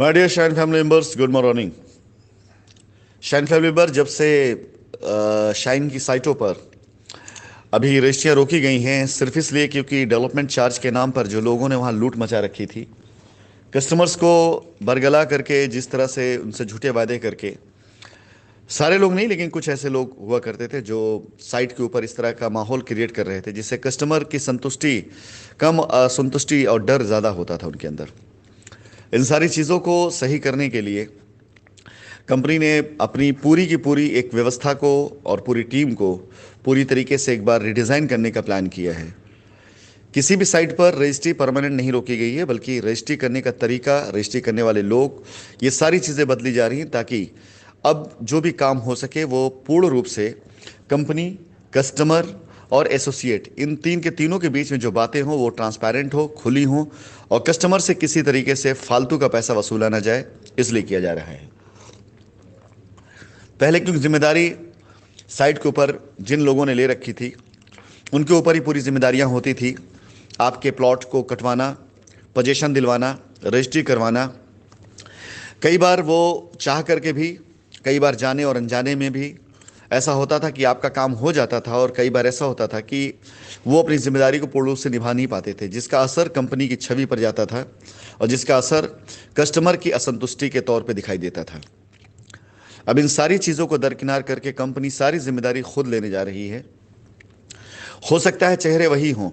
My dear Shine family members, good morning. Shine family member, जब से shine की साइटों पर अभी रजिस्ट्रियाँ रोकी गई हैं, सिर्फ इसलिए क्योंकि डेवलपमेंट चार्ज के नाम पर जो लोगों ने वहाँ लूट मचा रखी थी, कस्टमर्स को बरगला करके, जिस तरह से उनसे झूठे वादे करके, सारे लोग नहीं लेकिन कुछ ऐसे लोग हुआ करते थे जो साइट के ऊपर इस तरह का माहौल क्रिएट कर रहे थे जिससे कस्टमर की संतुष्टि कम, असंतुष्टि और डर ज़्यादा होता था उनके अंदर। इन सारी चीज़ों को सही करने के लिए कंपनी ने अपनी पूरी की पूरी एक व्यवस्था को और पूरी टीम को पूरी तरीके से एक बार रिडिज़ाइन करने का प्लान किया है। किसी भी साइट पर रजिस्ट्री परमानेंट नहीं रोकी गई है, बल्कि रजिस्ट्री करने का तरीका, रजिस्ट्री करने वाले लोग, ये सारी चीज़ें बदली जा रही हैं ताकि अब जो भी काम हो सके वो पूर्ण रूप से कंपनी, कस्टमर और एसोसिएट, इन तीन के तीनों के बीच में जो बातें हों वो ट्रांसपेरेंट हो, खुली हों और कस्टमर से किसी तरीके से फालतू का पैसा वसूला ना जाए, इसलिए किया जा रहा है। पहले क्योंकि जिम्मेदारी साइट के ऊपर जिन लोगों ने ले रखी थी उनके ऊपर ही पूरी जिम्मेदारियां होती थी। आपके प्लॉट को कटवाना, पोजीशन दिलवाना, रजिस्ट्री करवाना। कई बार वो चाह करके भी, कई बार जाने और अनजाने में भी ऐसा होता था कि आपका काम हो जाता था और कई बार ऐसा होता था कि वो अपनी जिम्मेदारी को पूर्ण रूप से निभा नहीं पाते थे, जिसका असर कंपनी की छवि पर जाता था और जिसका असर कस्टमर की असंतुष्टि के तौर पे दिखाई देता था। अब इन सारी चीज़ों को दरकिनार करके कंपनी सारी जिम्मेदारी खुद लेने जा रही है। हो सकता है चेहरे वही हों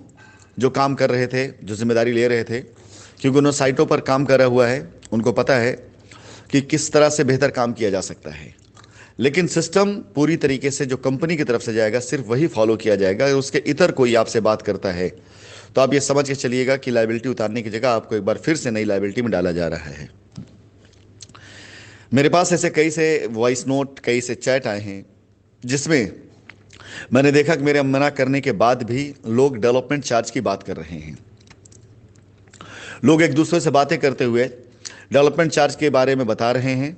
जो काम कर रहे थे, जो जिम्मेदारी ले रहे थे, क्योंकि उन्होंने साइटों पर काम करा हुआ है, उनको पता है कि किस तरह से बेहतर काम किया जा सकता है। लेकिन सिस्टम पूरी तरीके से जो कंपनी की तरफ से जाएगा सिर्फ वही फॉलो किया जाएगा। अगर उसके इतर कोई आपसे बात करता है तो आप ये समझ के चलिएगा कि लायबिलिटी उतारने की जगह आपको एक बार फिर से नई लायबिलिटी में डाला जा रहा है। मेरे पास ऐसे कई से वॉइस नोट, कई से चैट आए हैं जिसमें मैंने देखा कि मेरे मना करने के बाद भी लोग डेवलपमेंट चार्ज की बात कर रहे हैं। लोग एक दूसरे से बातें करते हुए डेवलपमेंट चार्ज के बारे में बता रहे हैं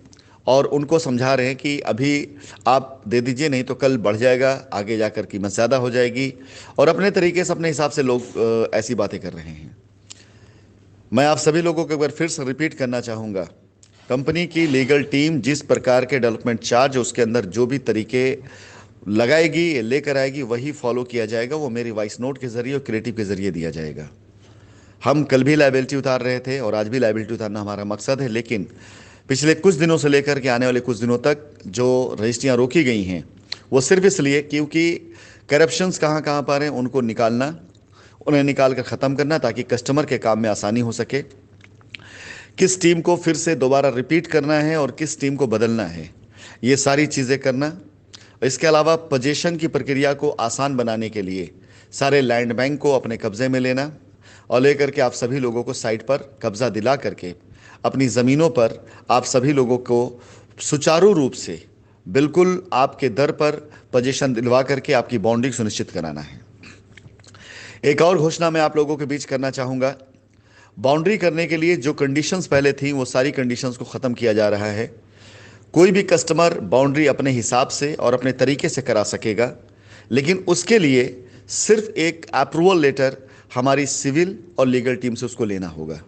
और उनको समझा रहे हैं कि अभी आप दे दीजिए, नहीं तो कल बढ़ जाएगा, आगे जाकर कीमत ज़्यादा हो जाएगी। और अपने तरीके से, अपने हिसाब से लोग ऐसी बातें कर रहे हैं। मैं आप सभी लोगों को एक बार फिर से रिपीट करना चाहूँगा, कंपनी की लीगल टीम जिस प्रकार के डेवलपमेंट चार्ज, उसके अंदर जो भी तरीके लगाएगी, लेकर आएगी, वही फॉलो किया जाएगा। वो मेरी वॉइस नोट के ज़रिए और क्रिएटिव के ज़रिए दिया जाएगा। हम कल भी लायबिलिटी उतार रहे थे और आज भी लायबिलिटी उतारना हमारा मकसद है, लेकिन पिछले कुछ दिनों से लेकर के आने वाले कुछ दिनों तक जो रजिस्ट्रियाँ रोकी गई हैं वो सिर्फ इसलिए क्योंकि करप्शंस कहाँ कहाँ पर हैं उनको निकालना, उन्हें निकाल कर ख़त्म करना ताकि कस्टमर के काम में आसानी हो सके। किस टीम को फिर से दोबारा रिपीट करना है और किस टीम को बदलना है, ये सारी चीज़ें करना। इसके अलावा पोजीशन की प्रक्रिया को आसान बनाने के लिए सारे लैंड बैंक को अपने कब्ज़े में लेना और लेकर के आप सभी लोगों को साइट पर कब्ज़ा दिला करके अपनी ज़मीनों पर आप सभी लोगों को सुचारू रूप से बिल्कुल आपके दर पर पोजीशन दिलवा करके आपकी बाउंड्री सुनिश्चित कराना है। एक और घोषणा मैं आप लोगों के बीच करना चाहूँगा। बाउंड्री करने के लिए जो कंडीशंस पहले थी वो सारी कंडीशंस को ख़त्म किया जा रहा है। कोई भी कस्टमर बाउंड्री अपने हिसाब से और अपने तरीके से करा सकेगा, लेकिन उसके लिए सिर्फ एक अप्रूवल लेटर हमारी सिविल और लीगल टीम से उसको लेना होगा।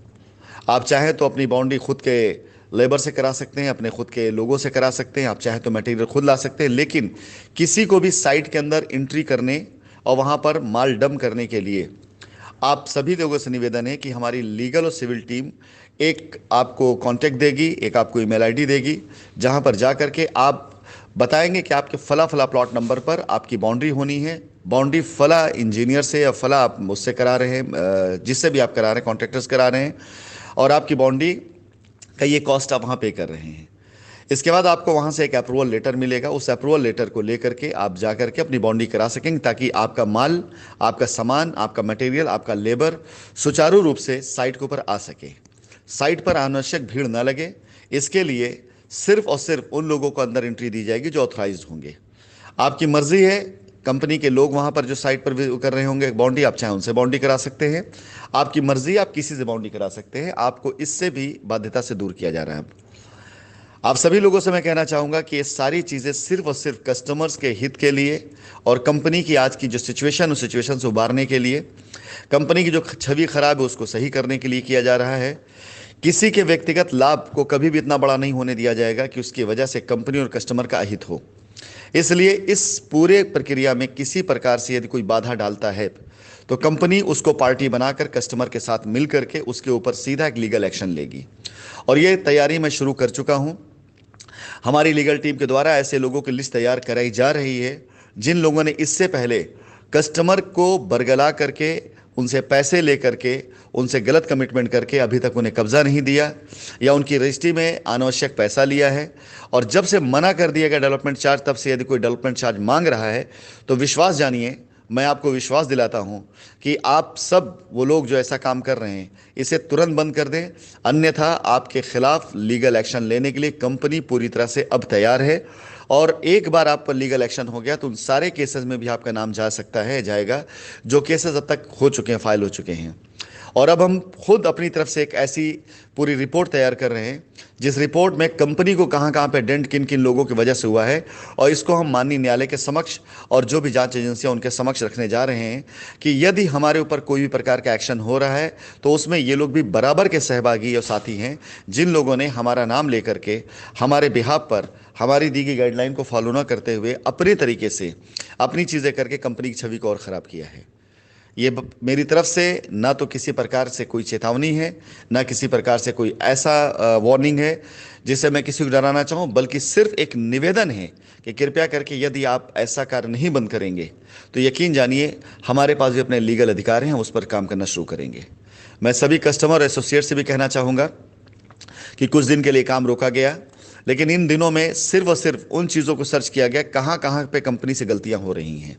आप चाहें तो अपनी बाउंड्री खुद के लेबर से करा सकते हैं, अपने खुद के लोगों से करा सकते हैं, आप चाहें तो मटेरियल खुद ला सकते हैं, लेकिन किसी को भी साइट के अंदर एंट्री करने और वहाँ पर माल डंप करने के लिए आप सभी लोगों से निवेदन है कि हमारी लीगल और सिविल टीम एक आपको कांटेक्ट देगी, एक आपको ईमेल आईडी देगी, जहां पर जा करके आप बताएंगे कि आपके फला फला प्लॉट नंबर पर आपकी बाउंड्री होनी है। बाउंड्री फला इंजीनियर से या फला आप मुझसे करा रहे हैं, जिससे भी आप करा रहे हैं, कॉन्ट्रैक्टर्स करा रहे हैं, और आपकी बाउंड्री का ये कॉस्ट आप वहाँ पे कर रहे हैं। इसके बाद आपको वहाँ से एक अप्रूवल लेटर मिलेगा। उस अप्रूवल लेटर को लेकर के आप जा करके अपनी बाउंड्री करा सकेंगे ताकि आपका माल, आपका सामान, आपका मटेरियल, आपका लेबर सुचारू रूप से साइट के ऊपर आ सके। साइट पर अनावश्यक भीड़ न लगे, इसके लिए सिर्फ और सिर्फ उन लोगों को अंदर एंट्री दी जाएगी जो ऑथराइज्ड होंगे। आपकी मर्जी है, कंपनी के लोग वहाँ पर जो साइट पर कर रहे होंगे बाउंड्री, आप चाहें उनसे बाउंड्री करा सकते हैं। आपकी मर्जी, आप किसी से बाउंड्री करा सकते हैं। आपको इससे भी बाध्यता से दूर किया जा रहा है। आप सभी लोगों से मैं कहना चाहूँगा कि ये सारी चीज़ें सिर्फ और सिर्फ कस्टमर्स के हित के लिए और कंपनी की आज की जो सिचुएशन, उस सिचुएशन से उबारने के लिए, कंपनी की जो छवि खराब है उसको सही करने के लिए किया जा रहा है। किसी के व्यक्तिगत लाभ को कभी भी इतना बड़ा नहीं होने दिया जाएगा कि उसकी वजह से कंपनी और कस्टमर का अहित हो। इसलिए इस पूरे प्रक्रिया में किसी प्रकार से यदि कोई बाधा डालता है तो कंपनी उसको पार्टी बनाकर कस्टमर के साथ मिल करके उसके ऊपर सीधा एक लीगल एक्शन लेगी। और ये तैयारी मैं शुरू कर चुका हूं। हमारी लीगल टीम के द्वारा ऐसे लोगों की लिस्ट तैयार कराई जा रही है जिन लोगों ने इससे पहले कस्टमर को बरगला करके, उनसे पैसे लेकर के, उनसे गलत कमिटमेंट करके अभी तक उन्हें कब्जा नहीं दिया या उनकी रजिस्ट्री में अनावश्यक पैसा लिया है। और जब से मना कर दिया गया डेवलपमेंट चार्ज, तब से यदि कोई डेवलपमेंट चार्ज मांग रहा है तो विश्वास जानिए, मैं आपको विश्वास दिलाता हूं कि आप सब वो लोग जो ऐसा काम कर रहे हैं इसे तुरंत बंद कर दें, अन्यथा आपके खिलाफ लीगल एक्शन लेने के लिए कंपनी पूरी तरह से अब तैयार है। और एक बार आप पर लीगल एक्शन हो गया तो उन सारे केसेस में भी आपका नाम जा सकता है, जाएगा, जो केसेस अब तक हो चुके हैं, फाइल हो चुके हैं। और अब हम खुद अपनी तरफ से एक ऐसी पूरी रिपोर्ट तैयार कर रहे हैं जिस रिपोर्ट में कंपनी को कहां कहां पे डेंट किन किन लोगों की वजह से हुआ है, और इसको हम माननीय न्यायालय के समक्ष और जो भी जांच एजेंसियां उनके समक्ष रखने जा रहे हैं कि यदि हमारे ऊपर कोई भी प्रकार का एक्शन हो रहा है तो उसमें ये लोग भी बराबर के सहभागी और साथी हैं जिन लोगों ने हमारा नाम लेकर के हमारे बिहाफ पर हमारी दी गई गाइडलाइन को फॉलो न करते हुए अपने तरीके से अपनी चीज़ें करके कंपनी की छवि को और ख़राब किया है। ये मेरी तरफ से ना तो किसी प्रकार से कोई चेतावनी है, ना किसी प्रकार से कोई ऐसा वार्निंग है जिससे मैं किसी को डराना चाहूँ, बल्कि सिर्फ एक निवेदन है कि कृपया करके यदि आप ऐसा कार्य नहीं बंद करेंगे तो यकीन जानिए हमारे पास भी अपने लीगल अधिकार हैं, हम उस पर काम करना शुरू करेंगे। मैं सभी कस्टमर एसोसिएट से भी कहना चाहूँगा कि कुछ दिन के लिए काम रोका गया, लेकिन इन दिनों में सिर्फ और सिर्फ उन चीज़ों को सर्च किया गया कहाँ कहाँ पे कंपनी से गलतियाँ हो रही हैं,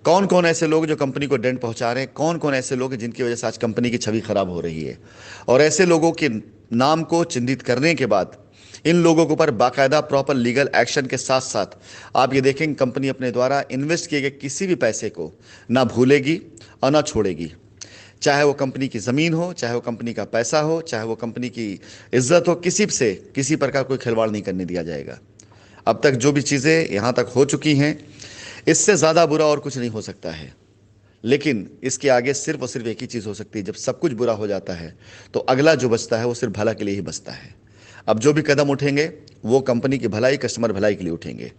कौन कौन ऐसे लोग जो कंपनी को डेंट पहुंचा रहे हैं, कौन कौन ऐसे लोग हैं जिनकी वजह से आज कंपनी की छवि खराब हो रही है। और ऐसे लोगों के नाम को चिन्हित करने के बाद इन लोगों के ऊपर बाकायदा प्रॉपर लीगल एक्शन के साथ साथ आप ये देखेंगे कंपनी अपने द्वारा इन्वेस्ट किए गए किसी भी पैसे को ना भूलेगी और ना छोड़ेगी, चाहे वो कंपनी की ज़मीन हो, चाहे वो कंपनी का पैसा हो, चाहे वो कंपनी की इज्जत हो, किसी से किसी प्रकार कोई खिलवाड़ नहीं करने दिया जाएगा। अब तक जो भी चीज़ें यहाँ तक हो चुकी हैं इससे ज़्यादा बुरा और कुछ नहीं हो सकता है, लेकिन इसके आगे सिर्फ और सिर्फ एक ही चीज़ हो सकती है। जब सब कुछ बुरा हो जाता है तो अगला जो बचता है वो सिर्फ भला के लिए ही बचता है। अब जो भी कदम उठेंगे वो कंपनी की भलाई, कस्टमर भलाई के लिए उठेंगे,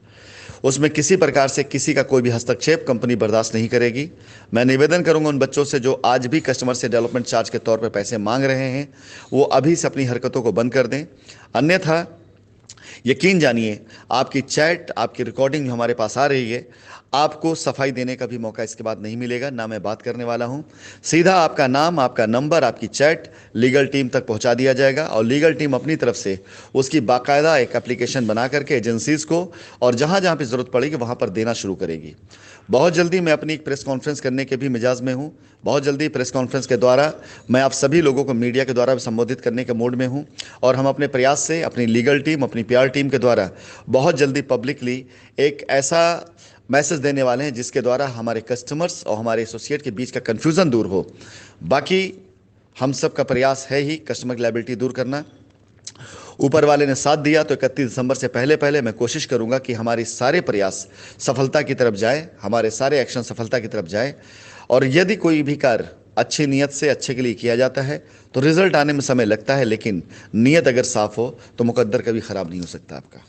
उसमें किसी प्रकार से किसी का कोई भी हस्तक्षेप कंपनी बर्दाश्त नहीं करेगी। मैं निवेदन करूंगा उन बच्चों से जो आज भी कस्टमर से डेवलपमेंट चार्ज के तौर पर पैसे मांग रहे हैं वो अभी से अपनी हरकतों को बंद कर दें, अन्यथा यकीन जानिए आपकी चैट, आपकी रिकॉर्डिंग जो हमारे पास आ रही है, आपको सफाई देने का भी मौका इसके बाद नहीं मिलेगा, ना मैं बात करने वाला हूं। सीधा आपका नाम, आपका नंबर, आपकी चैट लीगल टीम तक पहुंचा दिया जाएगा और लीगल टीम अपनी तरफ से उसकी बाकायदा एक एप्लीकेशन बना करके एजेंसीज़ को और जहां जहां पे ज़रूरत पड़ेगी वहां पर देना शुरू करेगी। बहुत जल्दी मैं अपनी एक प्रेस कॉन्फ्रेंस करने के भी मिजाज में हूं। बहुत जल्दी प्रेस कॉन्फ्रेंस के द्वारा मैं आप सभी लोगों को मीडिया के द्वारा भी संबोधित करने के मूड में हूं और हम अपने प्रयास से अपनी लीगल टीम, अपनी PR टीम के द्वारा बहुत जल्दी पब्लिकली एक ऐसा मैसेज देने वाले हैं जिसके द्वारा हमारे कस्टमर्स और हमारे एसोसिएट के बीच का कन्फ्यूज़न दूर हो। बाकी हम सब का प्रयास है ही कस्टमर की लायबिलिटी दूर करना। ऊपर वाले ने साथ दिया तो 31 दिसंबर से पहले पहले मैं कोशिश करूंगा कि हमारे सारे प्रयास सफलता की तरफ जाए, हमारे सारे एक्शन सफलता की तरफ जाए। और यदि कोई भी कार्य अच्छी नीयत से अच्छे के लिए किया जाता है तो रिजल्ट आने में समय लगता है, लेकिन नीयत अगर साफ हो तो मुकद्दर कभी ख़राब नहीं हो सकता आपका।